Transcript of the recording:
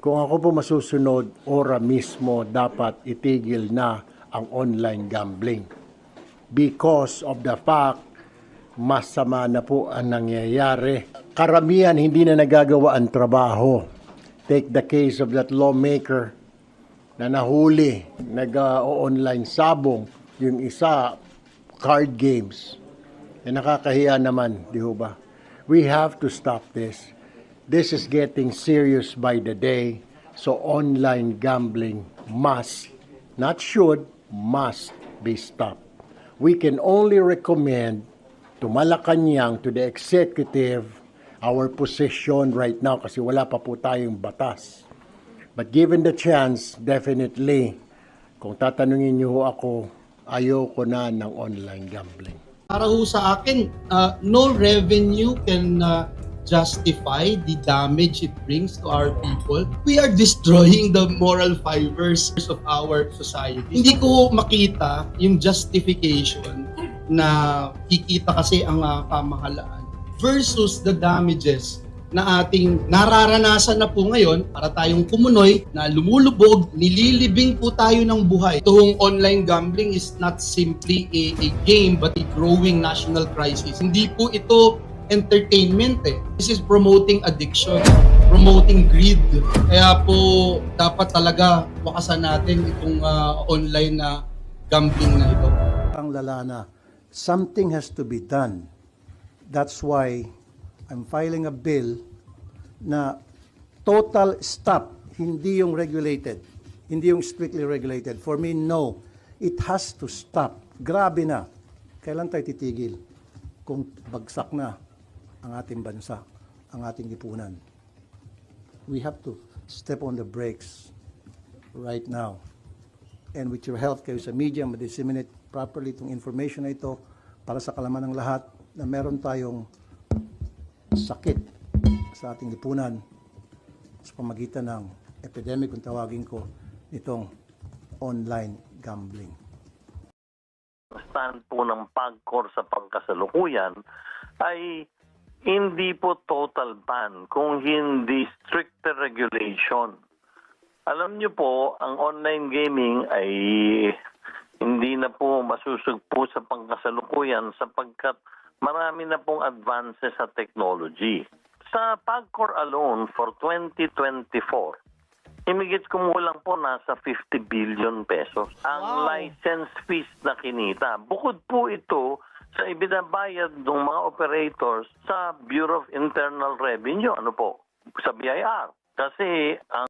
Kung ako po masusunod, ora mismo dapat itigil na ang online gambling. Because of the fact, masama na po ang nangyayari. Karamihan hindi na nagagawa ang trabaho. Take the case of that lawmaker na nahuli, nag-online sabong, yung isa, card games. Nakakahiya naman, di ba? We have to stop this. This is getting serious by the day. So online gambling must, not should, must be stopped. We can only recommend to Malacanang, to the executive, our position right now kasi wala pa po tayong batas. But given the chance, definitely, kung tatanungin niyo ako, ayoko na ng online gambling. Para ho sa akin, no revenue can justify the damage it brings to our people. We are destroying the moral fibers of our society. Hindi ko makita yung justification na kikita kasi ang pamahalaan versus the damages na ating nararanasan na po ngayon para tayong kumunoy na lumulubog, nililibing po tayo ng buhay. Itong online gambling is not simply a game but a growing national crisis. Hindi po ito entertainment eh. This is promoting addiction, promoting greed. Kaya po dapat talaga wakasan natin itong online na gambling na ito. Ang lala na, something has to be done. That's why I'm filing a bill na total stop, hindi yung regulated, hindi yung strictly regulated. For me, no. It has to stop. Grabe na. Kailan tayo titigil kung bagsak na ang ating bansa, ang ating lipunan? We have to step on the brakes right now. And with your help kayo sa media, ma-disseminate properly itong information na ito para sa kalaman ng lahat na meron tayong sakit sa ating lipunan sa pamagitan ng epidemic, kung tawagin ko, nitong online gambling. Stand po ng PAGCOR sa pangkasalukuyan ay hindi po total ban kung hindi stricter regulation. Alam niyo po, ang online gaming ay hindi na po masusugpo sa pangkasalukuyan sapagkat marami na pong advances sa technology. Sa PAGCOR alone for 2024, imigit kumulang po nasa 50 billion pesos ang license fees na kinita. Bukod po ito sa ibinabayad ng mga operators sa Bureau of Internal Revenue, ano po, sa BIR. Kasi ang